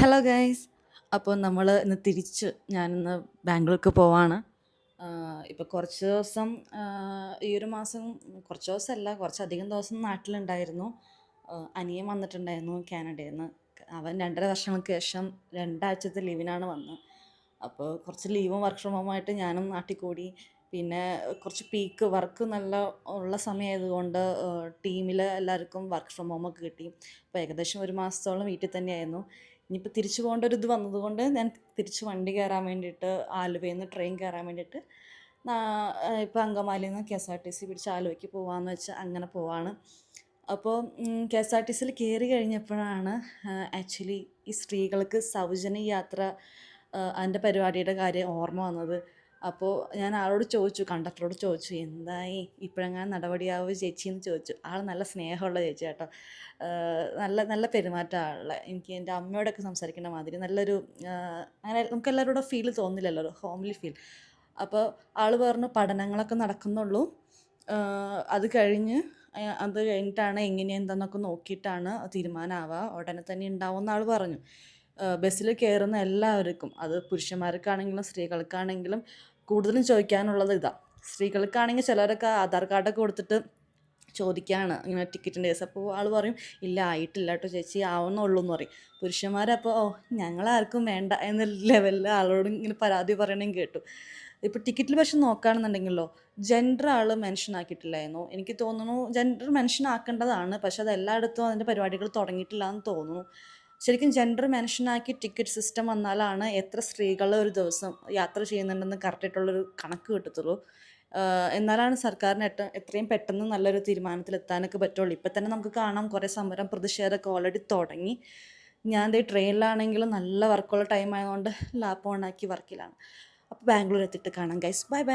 Hello guys. അപ്പോൾ നമ്മൾ ഇന്ന് ഞാനിന്ന് ബാംഗ്ലൂർക്ക് പോവാണ്. ഇപ്പോൾ കുറച്ച് ദിവസം ഈ ഒരു മാസം കുറച്ച് ദിവസമല്ല, കുറച്ചധികം ദിവസം നാട്ടിലുണ്ടായിരുന്നു. അനിയൻ വന്നിട്ടുണ്ടായിരുന്നു കാനഡയിൽ നിന്ന്. അവൻ 2.5 വർഷങ്ങൾക്ക് ശേഷം 2 ആഴ്ചത്തെ ലീവിനാണ് വന്നത്. അപ്പോൾ കുറച്ച് ലീവും വർക്ക് ഫ്രം ഹോമായിട്ട് ഞാനും നാട്ടിൽ കൂടി. പിന്നെ കുറച്ച് പീക്ക് വർക്ക് നല്ല ഉള്ള സമയമായതുകൊണ്ട് ടീമിൽ എല്ലാവർക്കും വർക്ക് ഫ്രം ഹോമൊക്കെ കിട്ടി. അപ്പോൾ ഏകദേശം ഒരു മാസത്തോളം വീട്ടിൽ തന്നെയായിരുന്നു. ഇനിയിപ്പോൾ തിരിച്ചു പോകേണ്ട ഒരു ഇത് വന്നതുകൊണ്ട് ഞാൻ തിരിച്ച് വണ്ടി കയറാൻ വേണ്ടിയിട്ട് ആലുവയിൽ നിന്ന് ട്രെയിൻ കയറാൻ വേണ്ടിയിട്ട് ഇപ്പോൾ അങ്കമാലിയിൽ നിന്ന് KSRTC പിടിച്ച് ആലുവയ്ക്ക് പോകാമെന്ന് വെച്ചാൽ അങ്ങനെ പോവാണ്. അപ്പോൾ KSRTCയിൽ കയറി കഴിഞ്ഞപ്പോഴാണ് ആക്ച്വലി ഈ സ്ത്രീകൾക്ക് സൗജന്യ യാത്ര അതിൻ്റെ പരിപാടിയുടെ കാര്യം ഓർമ്മ വന്നത്. അപ്പോൾ ഞാൻ ആളോട് ചോദിച്ചു, കണ്ടക്ടറോട് ചോദിച്ചു, എന്തായി ഇപ്പോഴെങ്ങനെ നടപടിയാവുക ചേച്ചി എന്ന് ചോദിച്ചു. ആൾ നല്ല സ്നേഹമുള്ള ചേച്ചി കേട്ടോ. നല്ല നല്ല പെരുമാറ്റം ആളുടെ. എനിക്ക് എൻ്റെ അമ്മയോടൊക്കെ സംസാരിക്കുന്ന മാതിരി നല്ലൊരു അങ്ങനെ നമുക്ക് എല്ലാവരോടും ഫീൽ തോന്നില്ലല്ലോ, ഹോംലി ഫീൽ. അപ്പോൾ ആൾ പറഞ്ഞു പഠനങ്ങളൊക്കെ നടക്കുന്നുള്ളൂ, അത് കഴിഞ്ഞിട്ടാണ് എന്താന്നൊക്കെ നോക്കിയിട്ടാണ് തീരുമാനമാവുക, ഉടനെ തന്നെ ഉണ്ടാവുമെന്ന് ആൾ പറഞ്ഞു. ബസ്സിൽ കയറുന്ന എല്ലാവർക്കും, അത് പുരുഷന്മാർക്കാണെങ്കിലും സ്ത്രീകൾക്കാണെങ്കിലും കൂടുതലും ചോദിക്കാനുള്ളത് ഇതാണ്. സ്ത്രീകൾക്കാണെങ്കിൽ ചിലരൊക്കെ ആധാർ കാർഡൊക്കെ കൊടുത്തിട്ട് ചോദിക്കുകയാണ് ഇങ്ങനെ ടിക്കറ്റിൻ്റെ കേസ്. അപ്പോൾ ആൾ പറയും, ഇല്ല ആയിട്ടില്ല കേട്ടോ ചേച്ചി, ആവുന്നുള്ളൂ എന്ന് പറയും. പുരുഷന്മാരപ്പോൾ ഞങ്ങളാർക്കും വേണ്ട എന്ന ലെവലിൽ ആളോട് ഇങ്ങനെ പരാതി പറയണമെങ്കിൽ കേട്ടു. ഇപ്പോൾ ടിക്കറ്റിൽ പക്ഷെ നോക്കുകയാണെന്നുണ്ടെങ്കിലോ ജെൻഡർ ആൾ മെൻഷൻ ആക്കിയിട്ടില്ലായിരുന്നു. എനിക്ക് തോന്നുന്നു ജെൻഡർ മെൻഷൻ ആക്കേണ്ടതാണ്, പക്ഷെ അത് എല്ലായിടത്തും അതിൻ്റെ പരിപാടികൾ തുടങ്ങിയിട്ടില്ല എന്ന് തോന്നുന്നു. ശരിക്കും ജെൻഡർ മെൻഷനാക്കി ടിക്കറ്റ് സിസ്റ്റം വന്നാലാണ് എത്ര സ്ത്രീകൾ ഒരു ദിവസം യാത്ര ചെയ്യുന്നുണ്ടെന്ന് കറക്റ്റായിട്ടുള്ളൊരു കണക്ക് കിട്ടത്തുള്ളൂ. എന്നാലാണ് സർക്കാരിന് എത്രയും പെട്ടെന്ന് നല്ലൊരു തീരുമാനത്തിലെത്താനൊക്കെ പറ്റുള്ളൂ. ഇപ്പം തന്നെ നമുക്ക് കാണാം, കുറേ സമരം പ്രതിഷേധമൊക്കെ ഓൾറെഡി തുടങ്ങി. ഞാൻ ദേ ട്രെയിനിലാണെങ്കിലും നല്ല വർക്കുള്ള ടൈം ആയതുകൊണ്ട് ലാപ്പ് ഓണാക്കി വർക്കിലാണ്. അപ്പോൾ ബാംഗ്ലൂർ എത്തിയിട്ട് കാണാം ഗൈസ്. Bye bye.